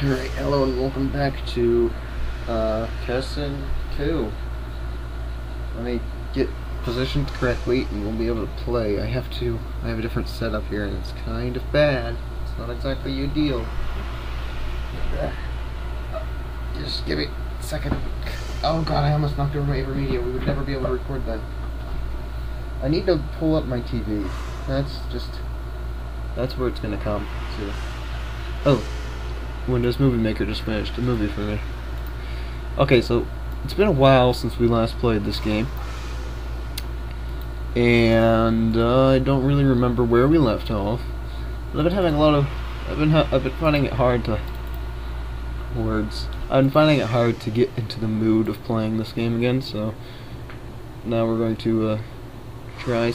Alright, hello and welcome back to Kessen 2. Let me get positioned correctly and we'll be able to play. I have a different setup here and it's kind of bad. It's not exactly ideal. Just give me a second. Oh god, I almost knocked over my Avermedia. We would never be able to record that. I need to pull up my TV. That's where it's gonna come to. Oh. Windows Movie Maker just finished a movie for me. Okay, so it's been a while since we last played this game, and I don't really remember where we left off. But I've been having a lot of, I've been finding it hard to I've been finding it hard to get into the mood of playing this game again. So now we're going to try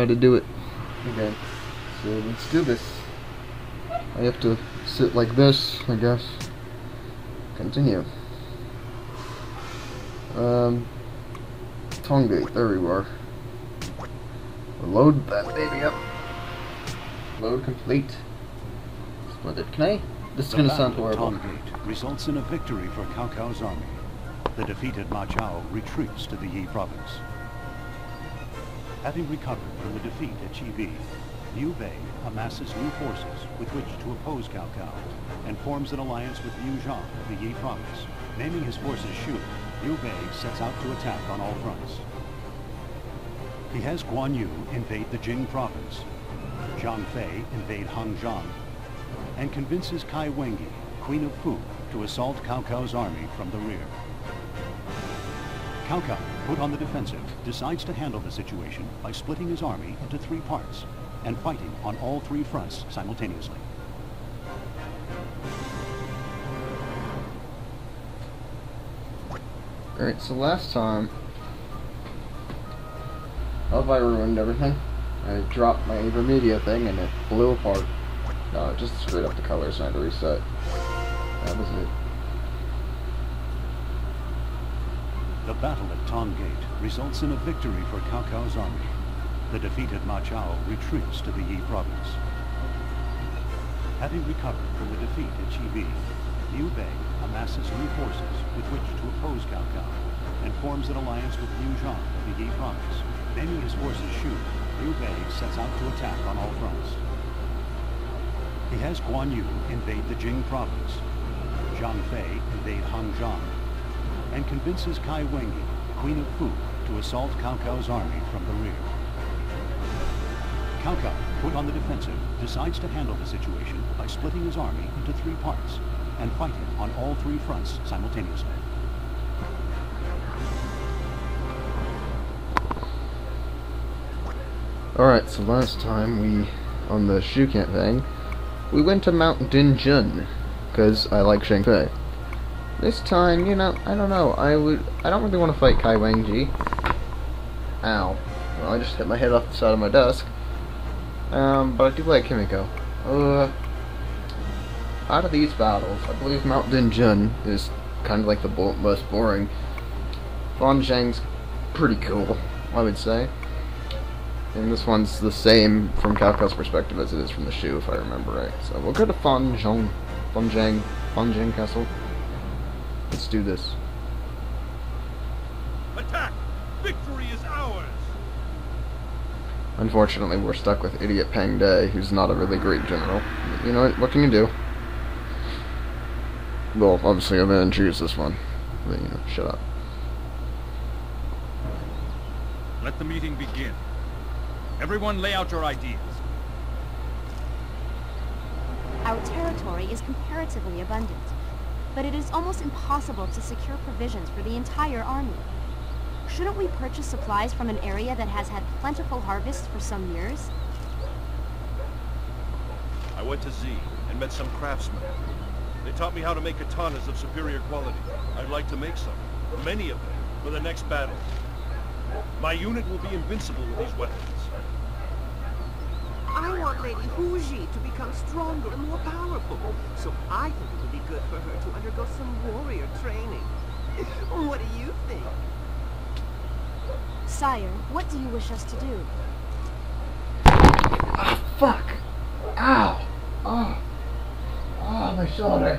to do it again. So let's do this. I have to sit like this, I guess. Continue. Tongate, there we are. Load that baby up. Load complete. Splendid. This is going to sound horrible. Tongate results in a victory for Cao Cao's army. The defeated Ma Chao retreats to the Yi Province. Having recovered from the defeat at Chibi, Liu Bei amasses new forces with which to oppose Cao Cao and forms an alliance with Liu Zhang of the Yi Province. Naming his forces Shu, Liu Bei sets out to attack on all fronts. He has Guan Yu invade the Jing Province, Zhang Fei invade Hangzhang, and convinces Kai Wengi, Queen of Fu, to assault Cao Cao's army from the rear. Cao Cao, put on the defensive, decides to handle the situation by splitting his army into 3 parts and fighting on all 3 fronts simultaneously. Alright, so last time, I ruined everything. I dropped my Avermedia thing and it blew apart. No, it just screwed up the colors and I had to reset. That was it. The battle at Tongate results in a victory for Cao Cao's army. The defeated Ma Chao retreats to the Yi Province. Having recovered from the defeat at Chibi, Liu Bei amasses new forces with which to oppose Cao Cao and forms an alliance with Liu Zhang of the Yi Province. Naming his forces Shu, Liu Bei sets out to attack on all fronts. He has Guan Yu invade the Jing Province, Zhang Fei invade Hangzhang, and convinces Kai Wengi, Queen of Fu, to assault Cao Cao's army from the rear. Cao Cao, put on the defensive, decides to handle the situation by splitting his army into 3 parts and fighting on all 3 fronts simultaneously. Alright, so last time on the Shu campaign, we went to Mount Dinjun, because I like Hefei. This time, I don't know, I don't really want to fight Kai Wengi. Ow. Well, I just hit my head off the side of my desk. But I do like Kimiko. Out of these battles, I believe Mount Dinjun is kind of like the most boring. Fancheng's pretty cool, I would say. And this one's the same from Cao Cao's perspective as it is from the Shu, if I remember right. So we'll go to Fancheng Castle. Let's do this. Attack! Victory is ours! Unfortunately, we're stuck with idiot Pang Day, who's not a really great general. But you know what can you do? Well, obviously I'm gonna choose this one. But, shut up. Let the meeting begin. Everyone lay out your ideas. Our territory is comparatively abundant, but it is almost impossible to secure provisions for the entire army. Shouldn't we purchase supplies from an area that has had plentiful harvests for some years? I went to Z and met some craftsmen. They taught me how to make katanas of superior quality. I'd like to make some, many of them, for the next battle. My unit will be invincible with these weapons. I want Lady Huji to become stronger and more powerful, so I think it would be good for her to undergo some warrior training. What do you think? Sire, what do you wish us to do? Ah, fuck! Ow! Oh. Oh, my shoulder.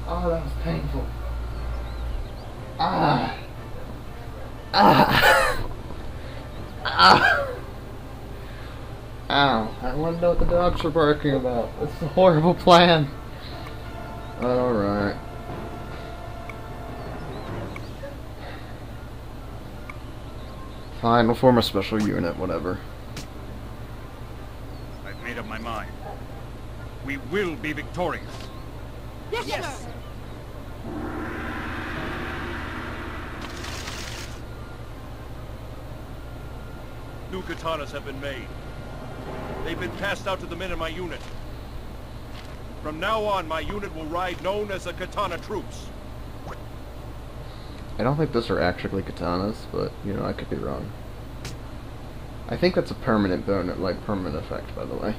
Oh, that was painful. Ah. Ah. Ah. Ow. I want to know what the dogs were barking about. It's a horrible plan. Alright. Fine, we'll form a special unit, whatever. I've made up my mind. We will be victorious. Yes, sir. New katanas have been made. They've been passed out to the men in my unit. From now on, my unit will ride known as the Katana Troops. I don't think those are actually katanas, but, you know, I could be wrong. I think that's a permanent bonus, like, permanent effect, by the way.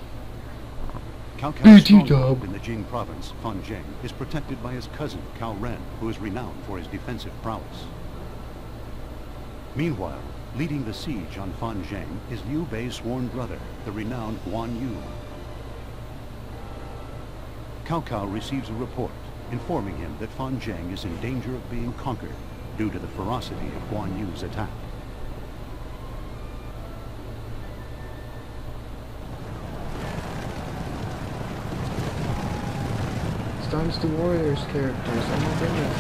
Cao Cao's stronghold in the Jing Province, Fancheng, is protected by his cousin, Cao Ren, who is renowned for his defensive prowess. Meanwhile, leading the siege on Fancheng is Liu Bei's sworn brother, the renowned Guan Yu. Cao Cao receives a report informing him that Fancheng is in danger of being conquered due to the ferocity of Guan Yu's attack. Dynasty Warriors characters, oh my goodness.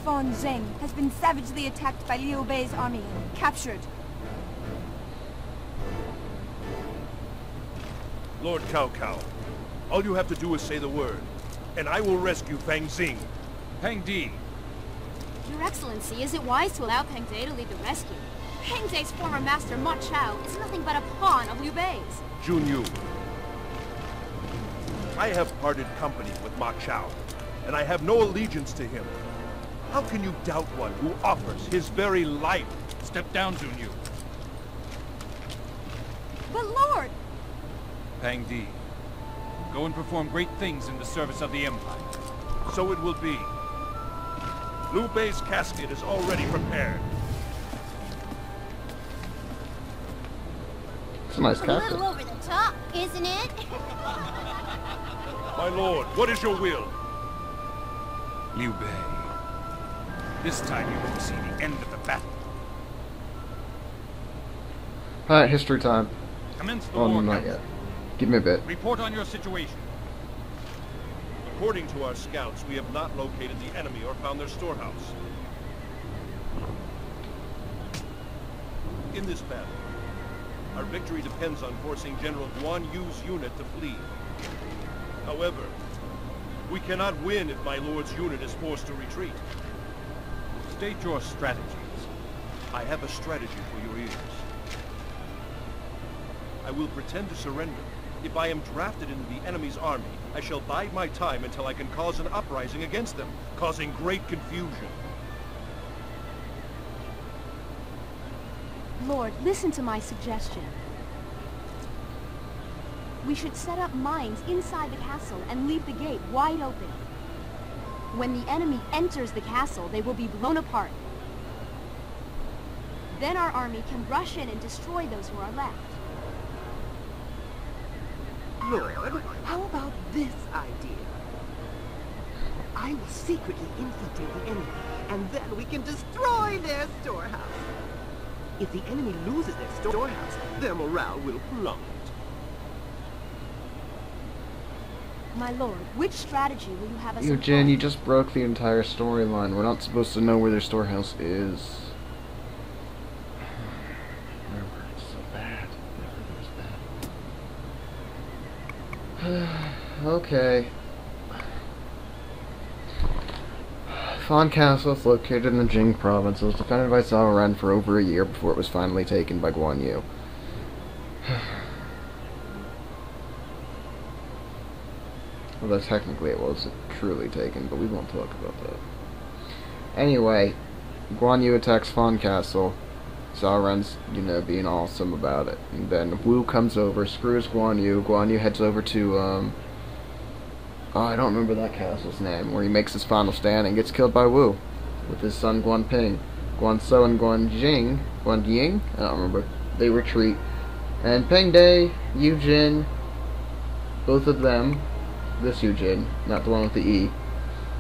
Fancheng has been savagely attacked by Liu Bei's army and captured. Lord Cao Cao, all you have to do is say the word, and I will rescue Fang Xing. Pang Di. Your Excellency, is it wise to allow Pang De to lead the rescue? Pang De's former master, Ma Chao, is nothing but a pawn of Liu Bei's. Jun Yu. I have parted company with Ma Chao, and I have no allegiance to him. How can you doubt one who offers his very life? Step down, Jun Yu. But Lord! Pang Di. Go and perform great things in the service of the Empire. So it will be. Liu Bei's casket is already prepared. It's a nice A casket. little over the top, isn't it? My lord, what is your will? Liu Bei. This time you won't see the end of the battle. Alright, history time. Commence the Oh, war not council. yet. Give me a bit. Report on your situation. According to our scouts, we have not located the enemy or found their storehouse. In this battle, our victory depends on forcing General Guan Yu's unit to flee. However, we cannot win if my lord's unit is forced to retreat. State your strategies. I have a strategy for your ears. I will pretend to surrender. If I am drafted into the enemy's army, I shall bide my time until I can cause an uprising against them, causing great confusion. Lord, listen to my suggestion. We should set up mines inside the castle and leave the gate wide open. When the enemy enters the castle, they will be blown apart. Then our army can rush in and destroy those who are left. Lord, how about this idea? I will secretly infiltrate the enemy, and then we can destroy their storehouse. If the enemy loses their storehouse, their morale will plummet. My lord, which strategy will you have us Yu employ? Jin, you just broke the entire storyline. We're not supposed to know where their storehouse is. It's so bad. Okay. Fan Castle is located in the Jing Province. It was defended by Cao Ren for over a year before it was finally taken by Guan Yu. Although technically it wasn't truly taken, but we won't talk about that. Anyway, Guan Yu attacks Fan Castle. Cao Ren's, being awesome about it. And then Wu comes over, screws Guan Yu. Guan Yu heads over to, I don't remember that castle's name, where he makes his final stand and gets killed by Wu with his son Guan Ping. Guan Shou and Guan Ying, I don't remember, they retreat. And Pang De, Yu Jin, both of them, this Yu Jin, not the one with the E,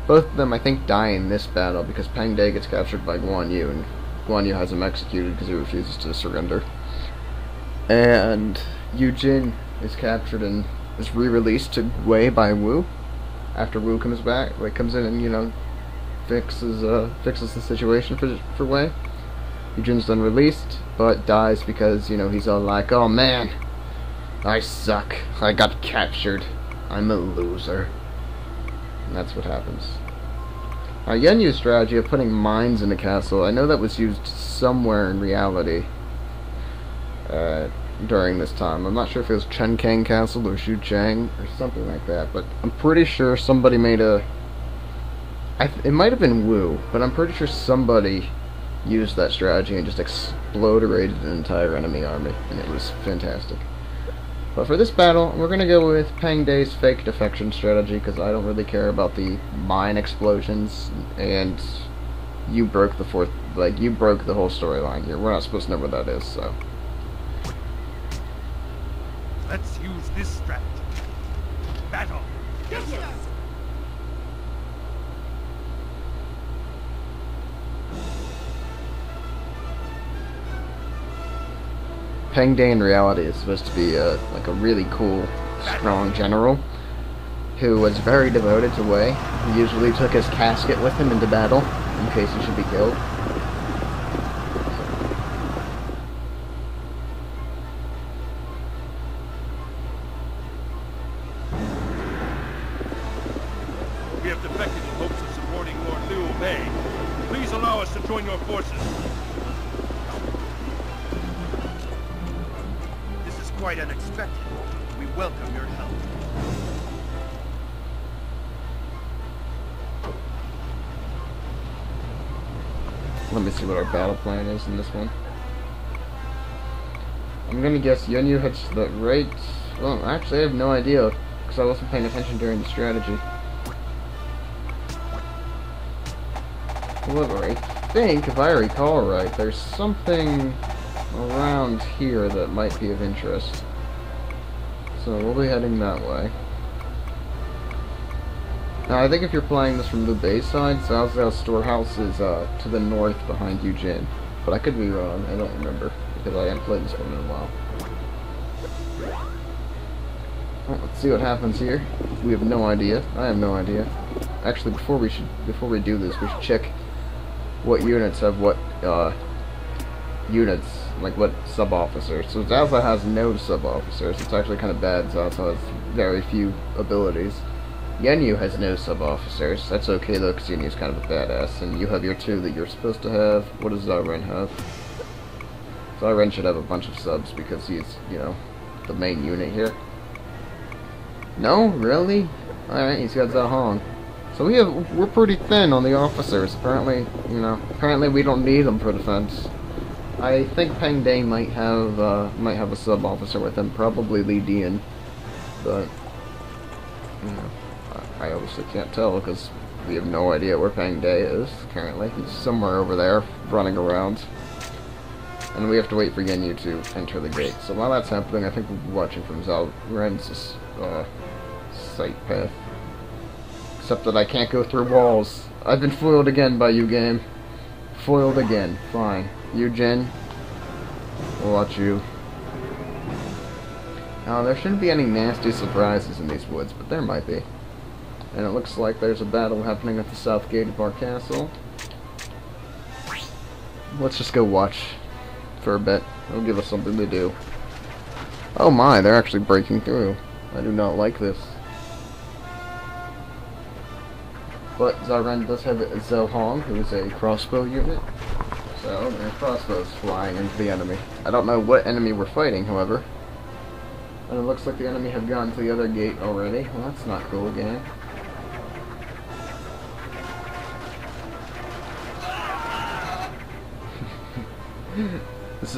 both of them I think die in this battle because Pang De gets captured by Guan Yu, and Guan Yu has him executed because he refuses to surrender. And Yu Jin is captured and is re-released to Wei by Wu after Wu comes back, like comes in and, you know, fixes the situation for Wei. Yu Jin's then released, but dies because, you know, he's all like, oh man, I suck, I got captured, I'm a loser. And that's what happens. Now, Yen Yu's strategy of putting mines in the castle, I know that was used somewhere in reality during this time. I'm not sure if it was Chen Kang Castle or Shu Chang or something like that, but I'm pretty sure somebody made a... it might have been Wu, but I'm pretty sure somebody used that strategy and just exploded an entire enemy army, and it was fantastic. But for this battle, we're going to go with Pang De's fake defection strategy, because I don't really care about the mine explosions, and you broke the you broke the whole storyline here. We're not supposed to know what that is, so... Let's use this strategy. Battle! Yes, sir. Pang De in reality is supposed to be like a really cool, strong general who was very devoted to Wei. He usually took his casket with him into battle in case he should be killed. We have defected in hopes of supporting Lord Liu Bei. Please allow us to join your forces. This is quite unexpected. We welcome your help. Let me see what our battle plan is in this one. I'm gonna guess Yen Yu hits the right... Well, actually I have no idea, because I wasn't paying attention during the strategy. However, I think, if I recall right, there's something around here that might be of interest. So we'll be heading that way. Now, I think if you're playing this from the Bei side, Cao Cao's storehouse is to the north behind Yu Jin. But I could be wrong, I don't remember, because I haven't played this one in a while. Well, let's see what happens here. We have no idea. I have no idea. Actually, before we do this, we should check what units have what units, like what sub-officers. So Cao Cao has no sub-officers. It's actually kind of bad. Cao Cao has very few abilities. Yen Yu has no sub-officers. That's okay though, because Yen Yu's kind of a badass. And you have your two that you're supposed to have. What does Cao Ren have? Cao Ren should have a bunch of subs because he's, you know, the main unit here. No? Really? Alright, he's got Zhao Hong. So we're pretty thin on the officers. Apparently, you know, we don't need them for defense. I think Pang De might have a sub-officer with him, probably Li Dian. But, you know, I obviously can't tell because we have no idea where Pang De is currently. He's somewhere over there, running around. And we have to wait for Yen Yu to enter the gate. So while that's happening, I think we'll be watching from Cao Ren's sight path. Except that I can't go through walls. I've been foiled again by you, game. Foiled again. Fine. Yu Jin, we'll watch you. Now, there shouldn't be any nasty surprises in these woods, but there might be. And it looks like there's a battle happening at the south gate of our castle. Let's just go watch for a bit. It'll give us something to do. Oh my, they're actually breaking through. I do not like this. But Cao Ren does have Zhao Hong, who is a crossbow unit. So, there are crossbows flying into the enemy. I don't know what enemy we're fighting, however. And it looks like the enemy have gone to the other gate already. Well, that's not cool, game. This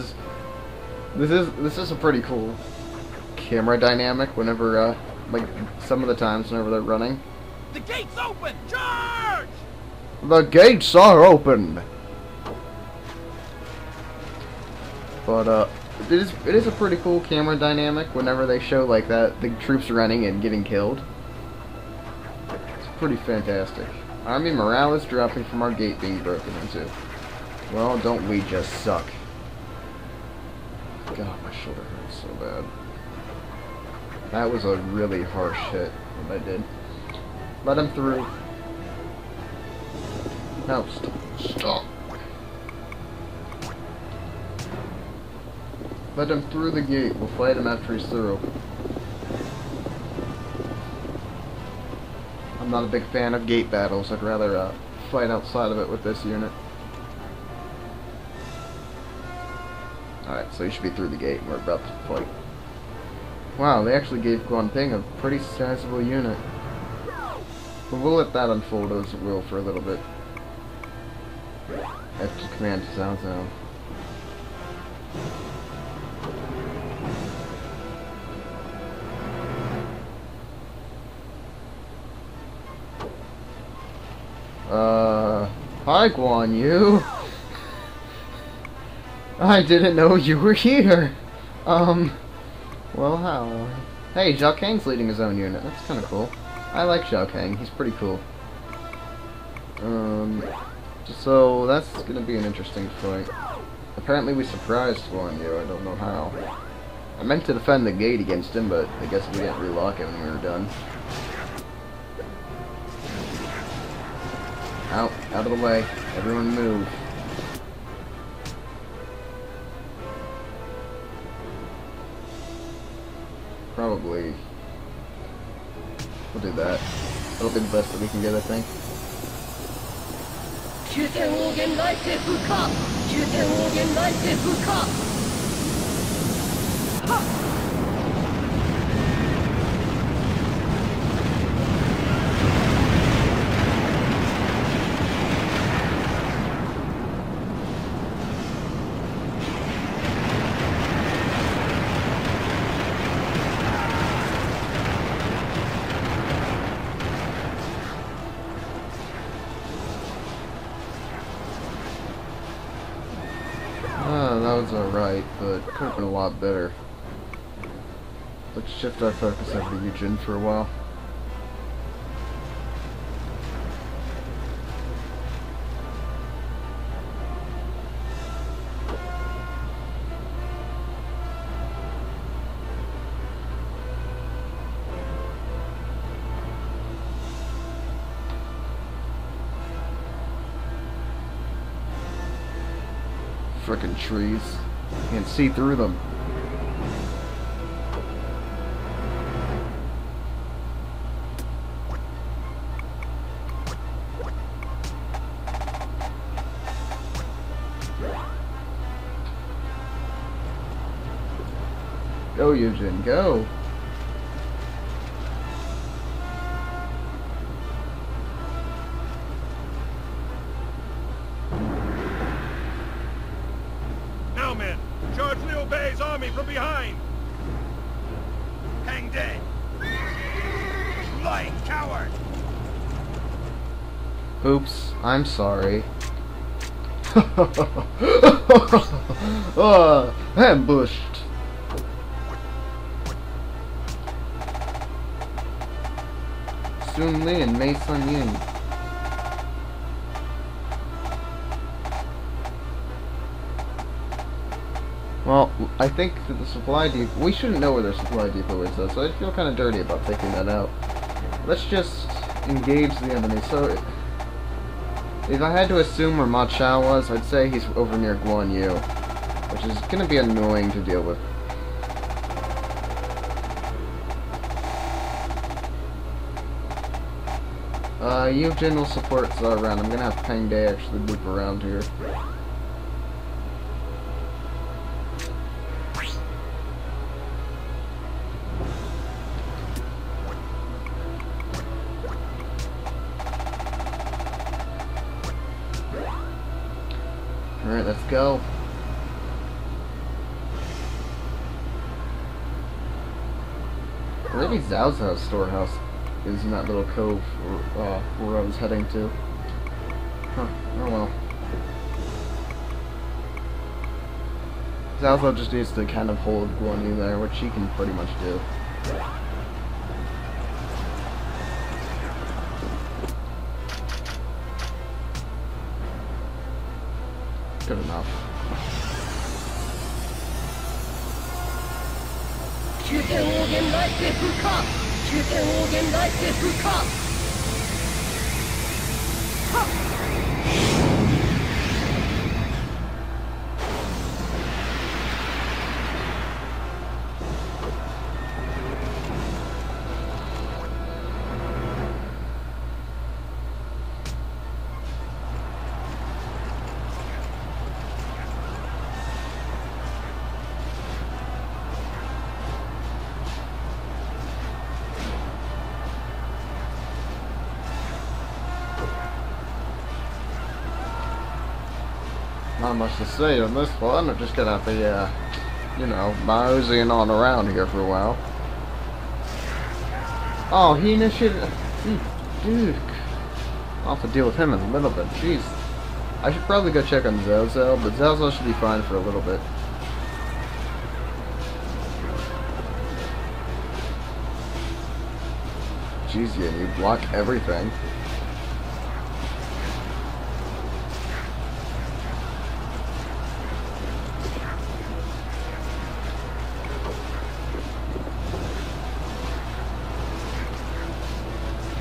is a pretty cool camera dynamic whenever like some of the times whenever they're running. The gate's open! Charge! The gates are open. But It is a pretty cool camera dynamic whenever they show like that, the troops running and getting killed. It's pretty fantastic. Army morale is dropping from our gate being broken into. Well, don't we just suck? God, my shoulder hurts so bad. That was a really harsh hit that I did. Let him through. No, stop. Let him through the gate. We'll fight him after he's through. I'm not a big fan of gate battles. I'd rather fight outside of it with this unit. Alright, so you should be through the gate and we're about to fight. Wow, they actually gave Guan Ping a pretty sizable unit. But we'll let that unfold as it will for a little bit. After command Cao Cao. Hi Guan Yu! I didn't know you were here! Well, how? Hey, Zhao Kang's leading his own unit. That's kinda cool. I like Zhao Kang. He's pretty cool. So that's gonna be an interesting fight. Apparently we surprised Guan Yu. I don't know how. I meant to defend the gate against him, but I guess we didn't relock it when we were done. Out of the way. Everyone move. Probably. We'll do that. That'll be the best that we can get, I think. That was alright, but could have been a lot better. Let's shift our focus over to Yu Jin for a while. Frickin' trees. Can't see through them. Go, Yu Jin, go! From behind! Hang dead! Lying coward! Oops, I'm sorry. Ambushed! Sun Li and Mei Sun Ying. Well, I think that the supply depot... We shouldn't know where their supply depot is, though, so I feel kind of dirty about taking that out. Let's just engage the enemy. So, if I had to assume where Ma Chao was, I'd say he's over near Guan Yu, which is going to be annoying to deal with. Yu Jin will support around. I'm going to have Pang Day actually loop around here. Alright, let's go. Maybe Zhao Zhao's storehouse is in that little cove where I was heading to. Huh, oh well. Zalzo just needs to kind of hold Guan Yu there, which he can pretty much do. Good enough. Not much to say on this one. I'm just gonna be, you know, moseying on around here for a while. Oh, he initiated. Duke. I'll have to deal with him in a little bit. Jeez. I should probably go check on Zalzo, but Zalzo should be fine for a little bit. Jeez, yeah, you block everything.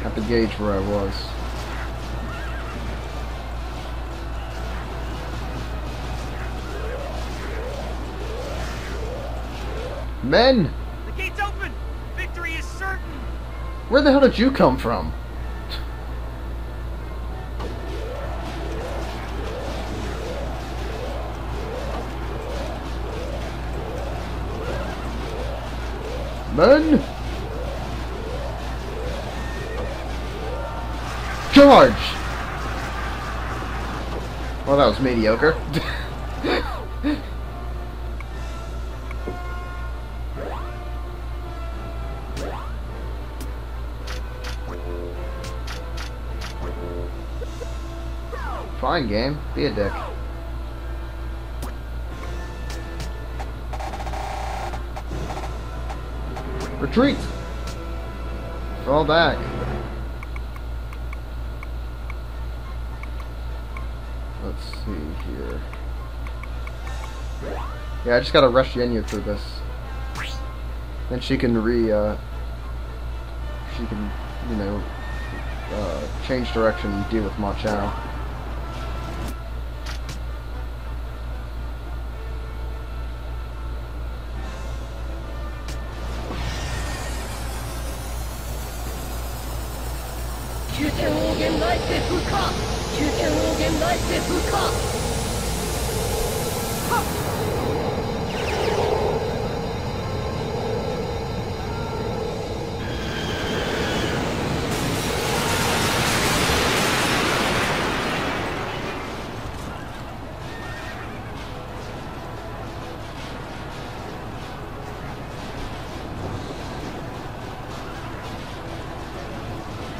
Have to gauge where I was. Men! The gate's open! Victory is certain! Where the hell did you come from? Men! Charge! Well, that was mediocre. Fine game. Be a dick. Retreat! Fall back. Let's see here. Yeah, I just gotta rush Yenyu through this. Then she can you know, change direction and deal with Ma Chao.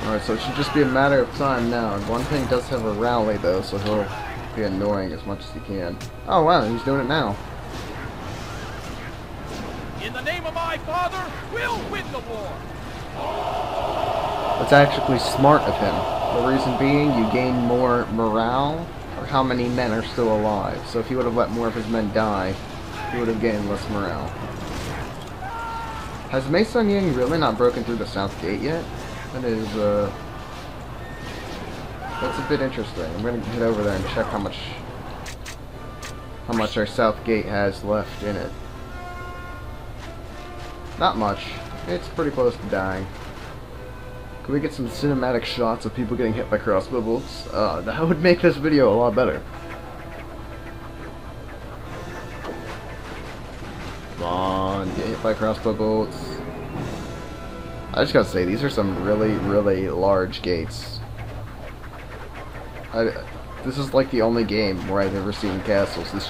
Alright, so it should just be a matter of time now. One thing does have a rally though, so he'll be annoying as much as he can. Oh wow, he's doing it now. In the name of my father, we'll win the war! That's actually smart of him. The reason being, you gain more morale for how many men are still alive. So if he would have let more of his men die, he would have gained less morale. Has Mei Sun Ying really not broken through the South Gate yet? That is, that's a bit interesting. I'm gonna head over there and check how much our South Gate has left in it. Not much. It's pretty close to dying. Can we get some cinematic shots of people getting hit by crossbow bolts? That would make this video a lot better. Come on, get hit by crossbow bolts. I just gotta say, these are some really, really large gates. This is like the only game where I've ever seen castles this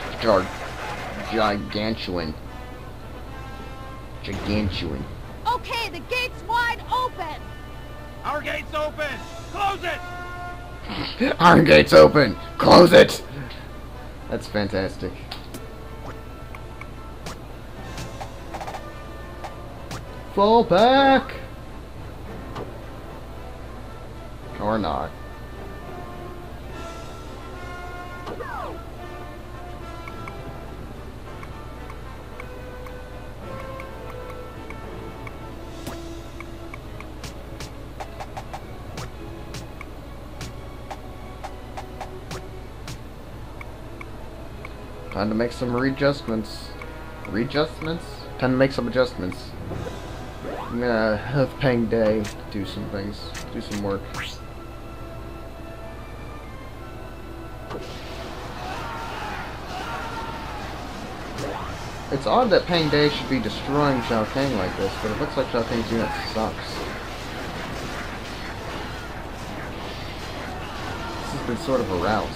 gigantuan. Gigantuan. Okay, the gate's wide open! Our gate's open! Close it! Our gate's open! Close it! That's fantastic. Fall back! Or not. Time to make some readjustments. Readjustments? Time to make some adjustments. I'm gonna have Pang Day do some things, do some work. It's odd that Pang Day should be destroying Cao Cao like this, but it looks like Cao Cao's unit sucks. This has been sort of a rout.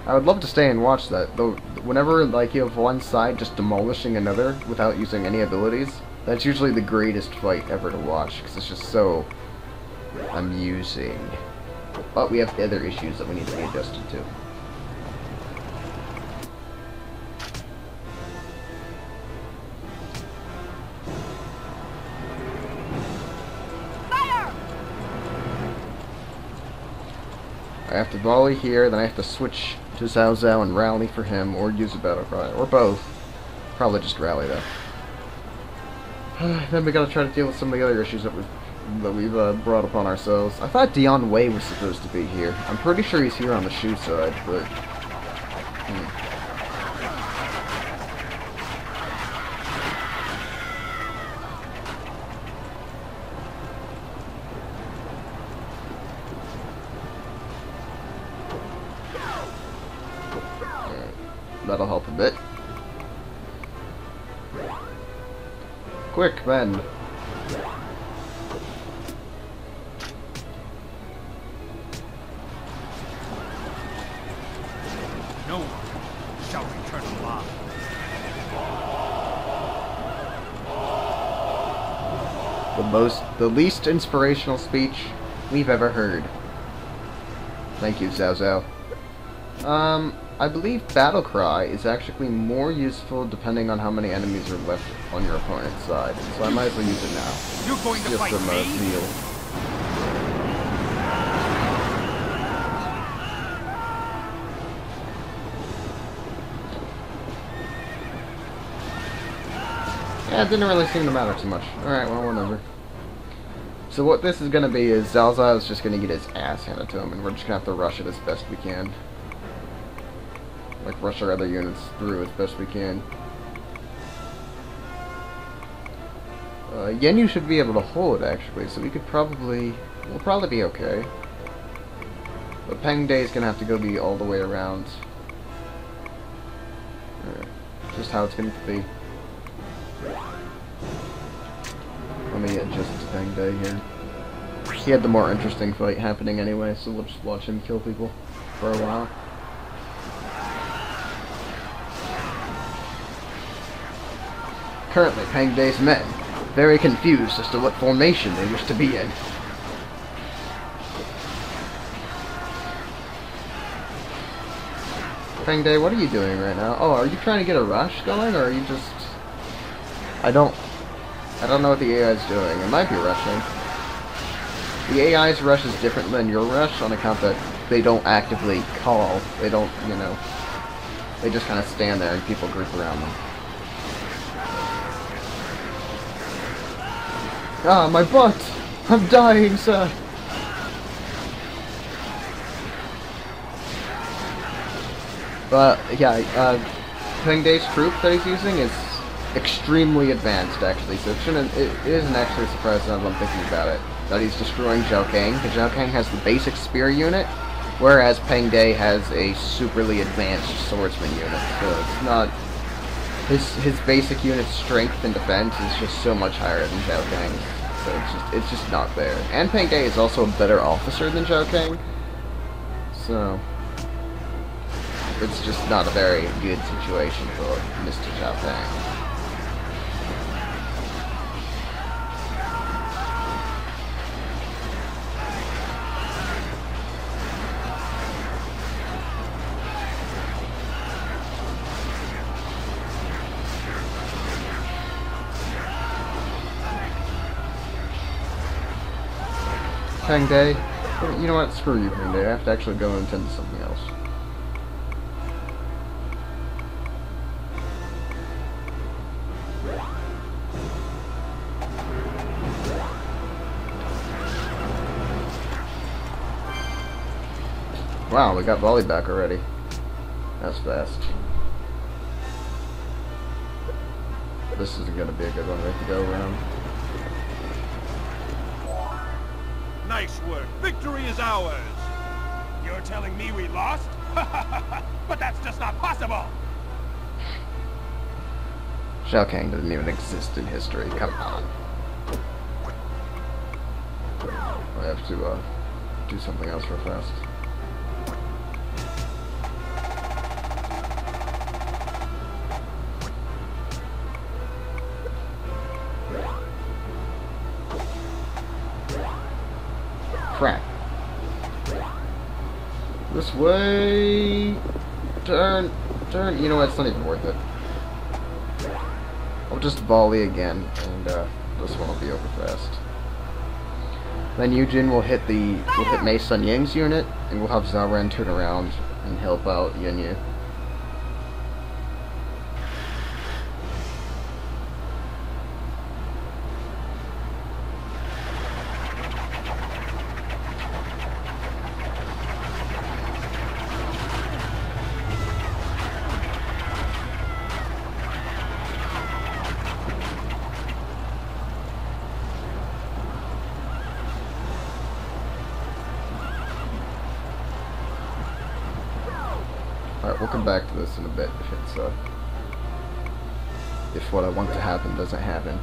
I would love to stay and watch that, though whenever like you have one side just demolishing another without using any abilities, that's usually the greatest fight ever to watch, because it's just so amusing. But we have other issues that we need to be adjusted to. I have to volley here, then I have to switch to Cao Cao and rally for him, or use a battle cry, or both. Probably just rally though. Then we gotta try to deal with some of the other issues that we've brought upon ourselves. I thought Dion Wei was supposed to be here. I'm pretty sure he's here on the Shu side, but that'll help a bit. Quick, men. No one shall return alive. The least inspirational speech we've ever heard. Thank you, Cao Cao. I believe Battle Cry is actually more useful depending on how many enemies are left on your opponent's side, so I might as well use it now. You're going to Just fight some me? zeal. Yeah, it didn't really seem to matter too much. Alright, well, whatever. So what this is going to be is Cao Cao is just going to get his ass handed to him, and we're just going to have to rush it as best we can. Like, rush our other units through as best we can. Guan Yu should be able to hold, actually, so we'll probably be okay. But Pang Day is going to have to go be all the way around. Just how it's going to be. Let me adjust to Pang Day here. He had the more interesting fight happening anyway, so we'll just watch him kill people for a while. Currently, Pang Day's men, very confused as to what formation they wish to be in. Pang Day, what are you doing right now? Oh, are you trying to get a rush going, or are you just... I don't know what the AI is doing. It might be rushing. The AI's rush is different than your rush on account that they don't actively call. They don't, you know... They just kind of stand there and people group around them. Ah, my butt! I'm dying, sir! But, yeah, Pang Day's troop that he's using is extremely advanced, actually, so it isn't actually surprising now that I'm thinking about it, that he's destroying Cao Cao, because Cao Cao has the basic spear unit, whereas Pang Day has a superly advanced swordsman unit, so it's not... His basic unit's strength and defense is just so much higher than Cao Cao's. So it's just not there. And Pang Day is also a better officer than Cao Cao. So it's just not a very good situation for Mr. Cao Cao. Pang Day. You know what? Screw you, Pang Day. I have to actually go and attend to something else. Wow, we got volley back already. That's fast. This isn't going to be a good one. We have to go around. Nice work. Victory is ours. You're telling me we lost? But that's just not possible! Cao Cao doesn't even exist in history. Come on. I have to do something else real fast. Crap. This way. Turn. Turn. You know what? It's not even worth it. I'll just volley again, and this one will be over fast. Then Yu Jin will hit Mei Sun Ying's unit, and we'll have Cao Ren turn around and help out Yin Yu. Alright, we'll come back to this in a bit if it's, if what I want to happen doesn't happen.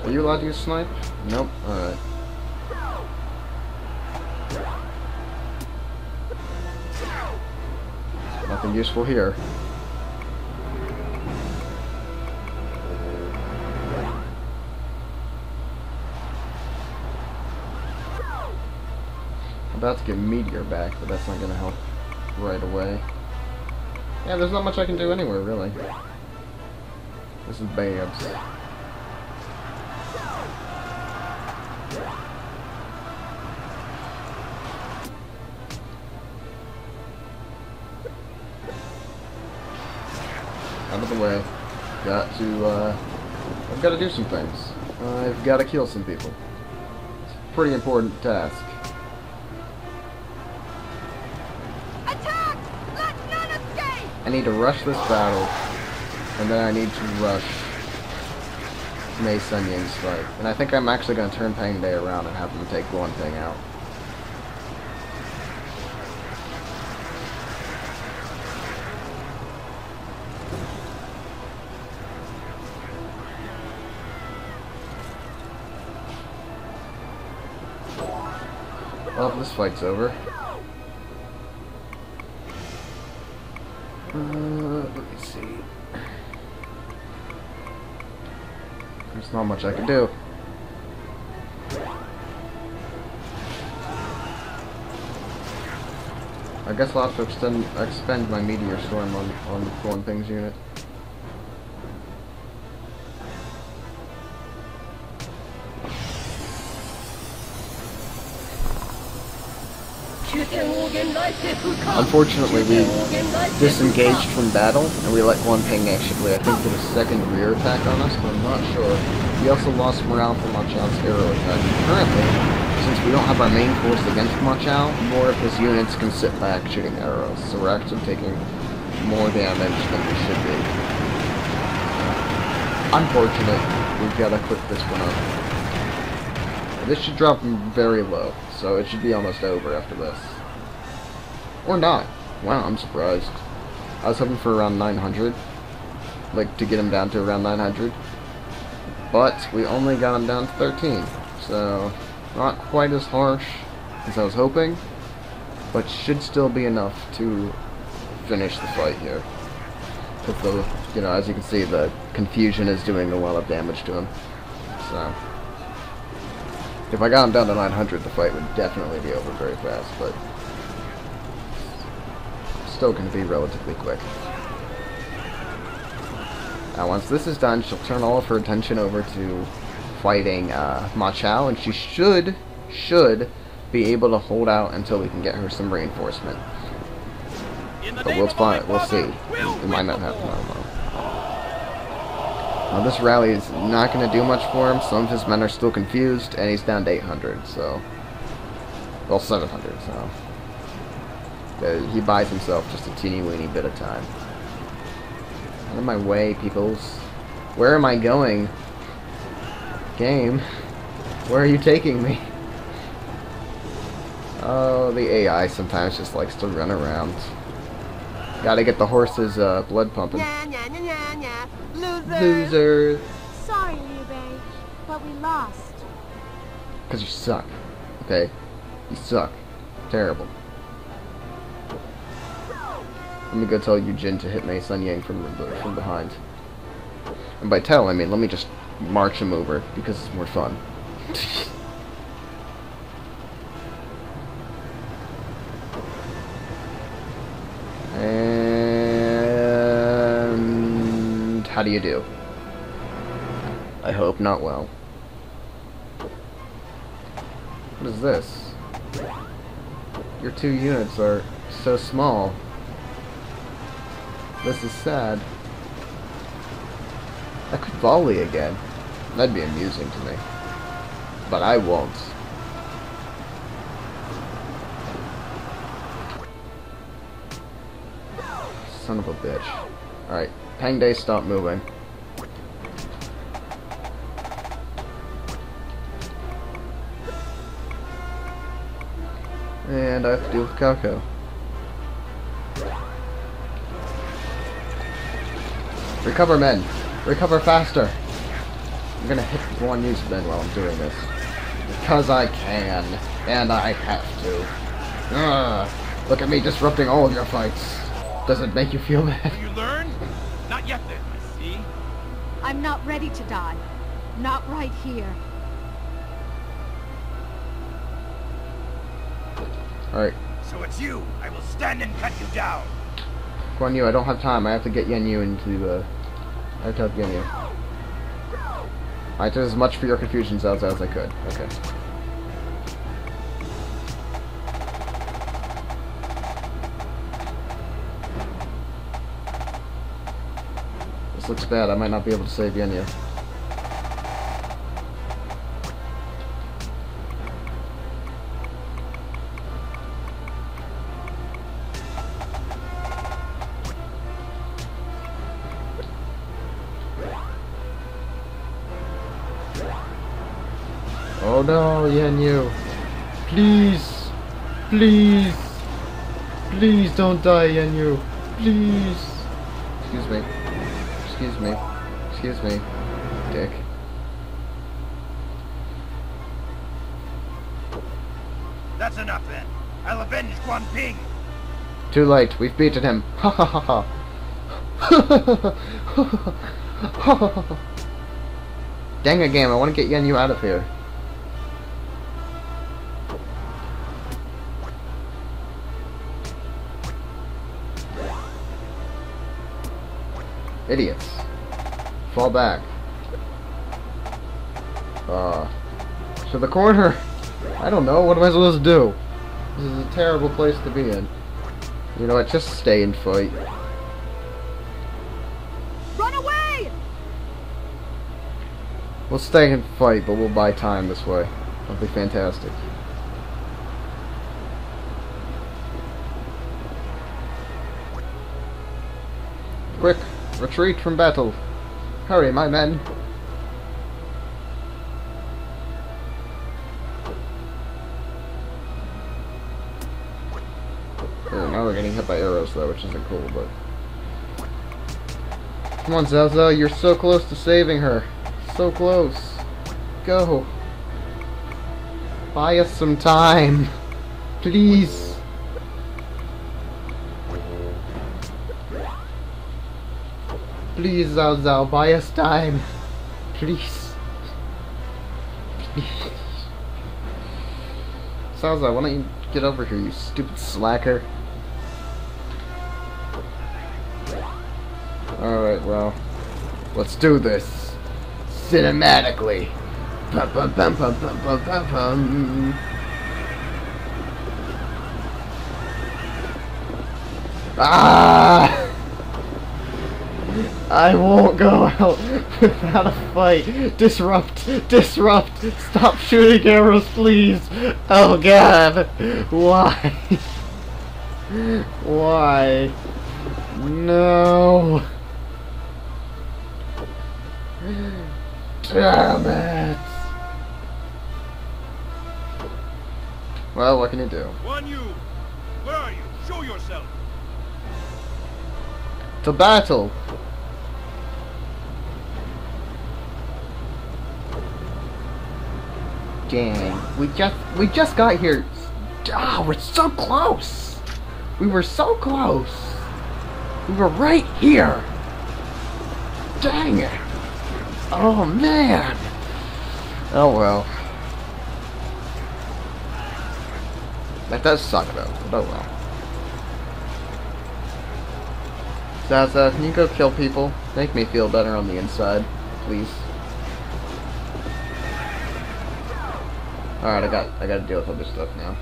Are you allowed to use snipe? Nope. Alright. Nothing useful here. About to get Meteor back, but that's not going to help right away. Yeah, there's not much I can do anywhere, really. This is Babs. Out of the way. I've got to do some things. I've got to kill some people. It's a pretty important task. I need to rush this battle, and then I need to rush Mei Sun Ying's fight. And I think I'm actually going to turn Pang Day around and have him take one thing out. Well, this fight's over. Let me see. There's not much I can do. I guess I'll have to expend my Meteor Storm on Guan Ping's unit. Unfortunately, we disengaged from battle, and we let Guan Ping actually, I think, get a second rear attack on us, but I'm not sure. We also lost morale from Ma Chao's arrow attack. Currently, since we don't have our main force against Ma Chao, more of his units can sit back shooting arrows, so we're actually taking more damage than we should be. Unfortunate, we've got to quit this one up. This should drop very low, so it should be almost over after this. Or not. Wow, I'm surprised. I was hoping for around 900. Like, to get him down to around 900. But, we only got him down to 13. So, not quite as harsh as I was hoping. But should still be enough to finish the fight here. Because the, you know, as you can see, the confusion is doing a lot of damage to him. So, if I got him down to 900, the fight would definitely be over very fast, but still going to be relatively quick. Now, once this is done, she'll turn all of her attention over to fighting Ma Chao, and she should be able to hold out until we can get her some reinforcement. But we'll see. It might not happen. I don't know. Now, this rally is not going to do much for him. Some of his men are still confused, and he's down to 800, so... Well, 700, so... He buys himself just a teeny-weeny bit of time. Out of my way, peoples. Where am I going? Game? Where are you taking me? Oh, the AI sometimes just likes to run around. Gotta get the horses' blood pumping. Nya, nya, nya, nya, nya. Losers! Losers! Sorry, Liu Bei, but we lost. Because you suck. Okay? You suck. Terrible. Let me go tell Yu Jin to hit Mei Sun Yang from behind. And by tell, I mean let me just march him over, because it's more fun. And... how do you do? I hope not well. What is this? Your 2 units are so small. This is sad. I could volley again. That'd be amusing to me. But I won't. Son of a bitch. Alright, Pang Day, stop moving. And I have to deal with Cao Cao. Recover, men! Recover faster! I'm gonna hit Guan Yu's men while I'm doing this. Because I can. And I have to. Ugh. Look at me disrupting all of your fights. Does it make you feel bad? Have you learned? Not yet then, I see. I'm not ready to die. Not right here. Alright. So it's you. I will stand and cut you down. Guan Yu, I don't have time. I have to get Yan Yu into, I have to help Yan Yu. I did as much for your confusion, Cao Cao, as I could. Okay. This looks bad. I might not be able to save Yan Yu. Oh no, Yan Yu. Please. Please. Please don't die, Yan Yu. Please. Excuse me. Excuse me. Excuse me. Dick. That's enough then. I'll avenge Guan Ping. Too late. We've beaten him. Ha ha ha ha. Dang it, game. I want to get Yan Yu out of here. Idiots. Fall back. To the corner. I don't know. What am I supposed to do? This is a terrible place to be in. You know what? Just stay and fight. Run away! We'll stay and fight, but we'll buy time this way. That'll be fantastic. Quick! Retreat from battle! Hurry, my men! Oh, now we're getting hit by arrows though, which isn't cool, but... Come on, Cao Cao, you're so close to saving her. So close. Go. Buy us some time. Please. Please, Cao Cao, buy us time. Please. Please. Cao Cao, why don't you get over here, you stupid slacker? Alright, well. Let's do this. Cinematically. Bum, bum, bum, bum, bum, bum, bum, bum. Ah! I won't go out without a fight. Disrupt! Disrupt! Stop shooting arrows, please! Oh god! Why? Why? No! Damn it! Well, what can you do? Guan Yu, where are you? Show yourself. To battle! Dang, we just got here. Ah, we're so close. We were so close. We were right here. Dang it. Oh man. Oh well. That does suck though. But oh well. Zaza, can you go kill people? Make me feel better on the inside, please. Alright, I gotta deal with other stuff now.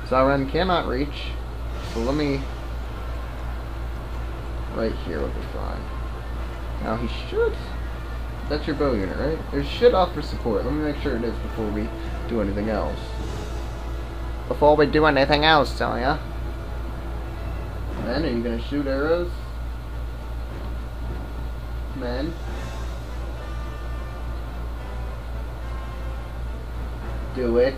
Cao Ren cannot reach, so let me... Right here will be fine. Now he should... That's your bow unit, right? It should offer support. Let me make sure it is before we do anything else. Before we do anything else, Celia. Men, are you gonna shoot arrows? Men? Do it.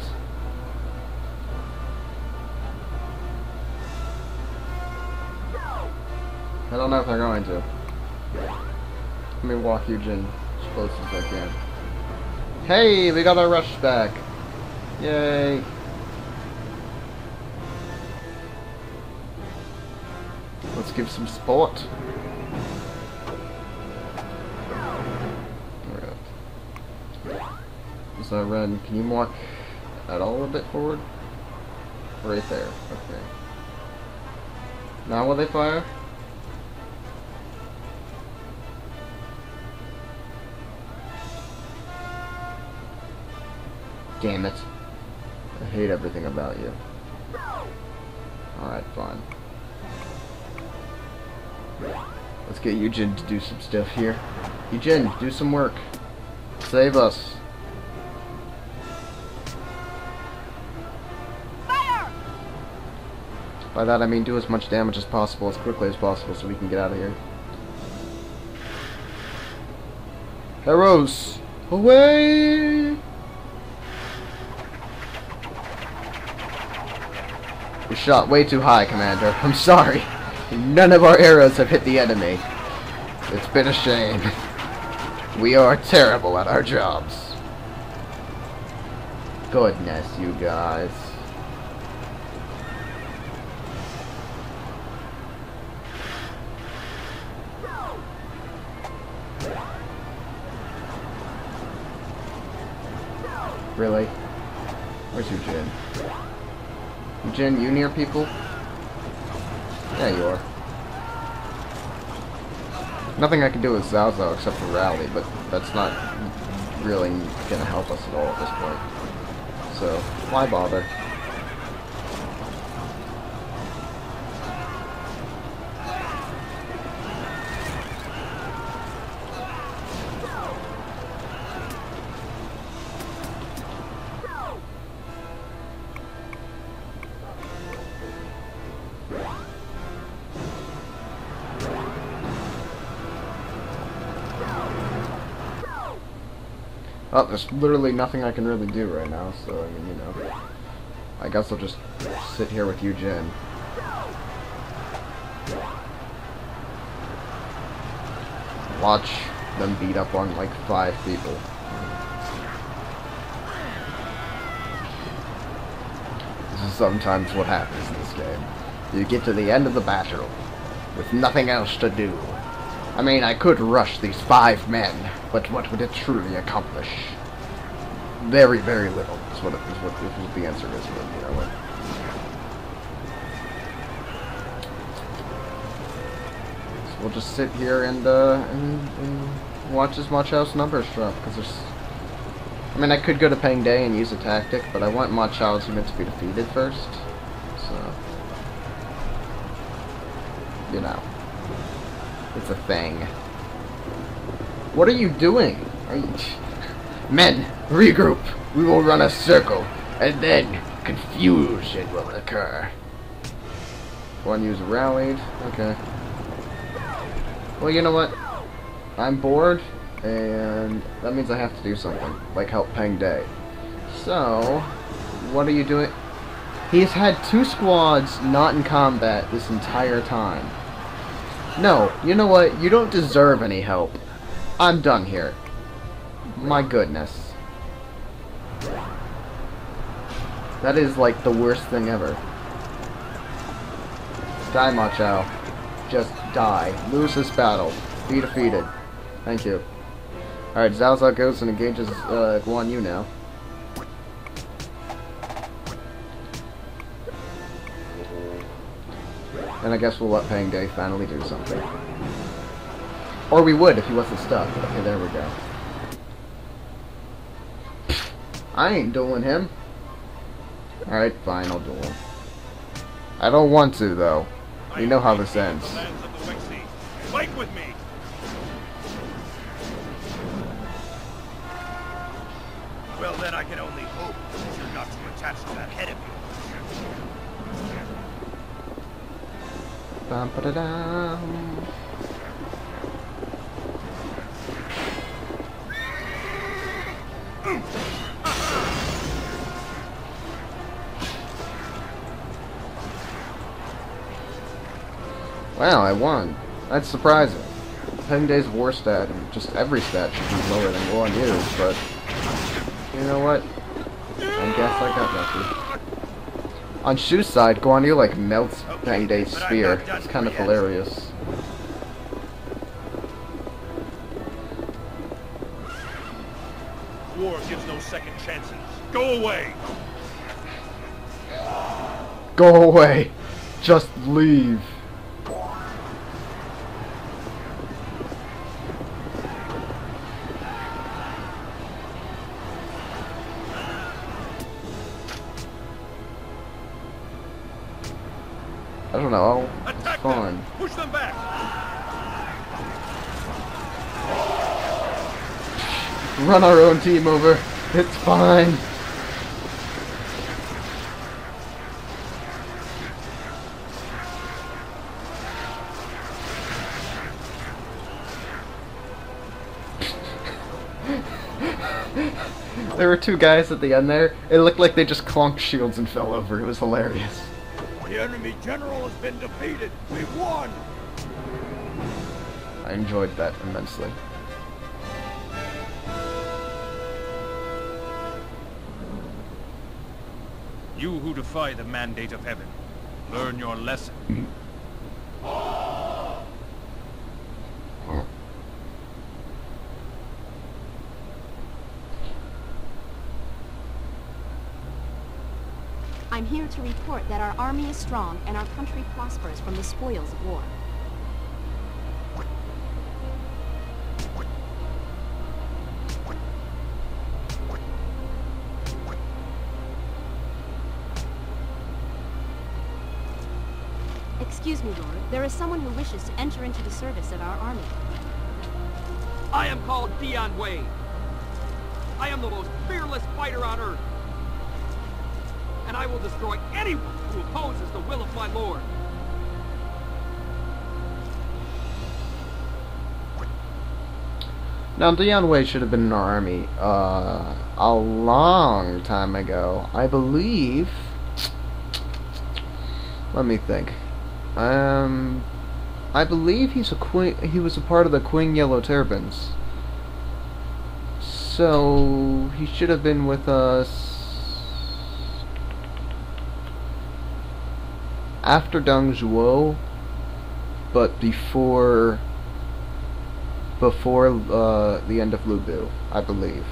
I don't know if they're going to. Let me walk Yu Jin as close as I can. Hey, we got our rush back. Yay. Let's give some support. So Ren, can you walk at all a bit forward? Right there. Okay. Now will they fire? Damn it. I hate everything about you. Alright, fine. Let's get Yu Jin to do some stuff here. Yu Jin, do some work. Save us. Fire! By that I mean do as much damage as possible, as quickly as possible, so we can get out of here. Arrows! Away! We shot way too high, Commander. I'm sorry. None of our arrows have hit the enemy. It's been a shame. We are terrible at our jobs. Goodness, you guys. Really? Where's Yu Jin? Yu Jin, you near people? Yeah, you are. Nothing I can do with Cao Cao except for rally, but that's not really gonna help us at all at this point. So, why bother? Oh, there's literally nothing I can really do right now, so, I mean, you know. I guess I'll just sit here with Yu Jin. Watch them beat up on, like, 5 people. This is sometimes what happens in this game. You get to the end of the battle with nothing else to do. I mean, I could rush these 5 men, but what would it truly accomplish? Very, very little. Is what the answer is. But, you know what? we'll just sit here and watch as much Chao's numbers drop, because there's... I mean, I could go to Pang Day and use a tactic, but I want Ma Chao's unit to be defeated first, so... You know. It's a thing. What are you doing? Are you... Men, regroup! We will run a circle, and then confusion will occur. Guan Yu's rallied. Okay. Well, you know what? I'm bored, and that means I have to do something, like help Pang Day. So, what are you doing? He's had 2 squads not in combat this entire time. No, you know what? You don't deserve any help. I'm done here. My goodness. That is like the worst thing ever. Die, Ma Chao. Just die. Lose this battle. Be defeated. Thank you. Alright, Cao Cao goes and engages Guan Yu now. And I guess we'll let Pang Day finally do something. Or we would if he wasn't stuck. Okay, there we go. I ain't dueling him. Alright, fine, I'll duel him. I don't want to, though. We know how this ends. Fight with me! Well, then I can only hope that you're not too attached to that head of yours. Bum-ba-da-dum. Wow, I won. That's surprising. Pang Day's war stat, and just every stat should be lower than Guan Yu's, but... You know what? I guess I got lucky. On Shu's side, Guan Yu, like, melts Pang Day's spear. It's kind of hilarious. War gives no second chances. Go away! Go away! Just leave. I don't know. It's fun. Push them back. Run our own team over. It's fine. There were 2 guys at the end there. It looked like they just clonked shields and fell over. It was hilarious. The enemy general has been defeated. We've won. I enjoyed that immensely. You who defy the mandate of heaven, learn your lesson. I'm here to report that our army is strong and our country prospers from the spoils of war. Excuse me, Lord. There is someone who wishes to enter into the service of our army. I am called Dian Wei. I am the most fearless fighter on Earth. And I will destroy anyone who opposes the will of my Lord. Now, Dian Wei should have been in our army a long time ago. I believe... Let me think. I believe he was a part of the Queen Yellow Turbans. So, he should have been with us... after Deng Zhuo, but before the end of Lu Bu, I believe.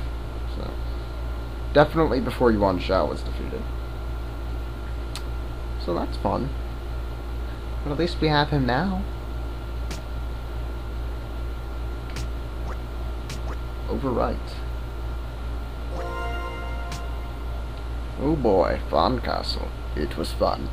So definitely before Yuan Shao was defeated. So that's fun. But at least we have him now. overwrite. Oh boy, Fawn Castle. It was fun.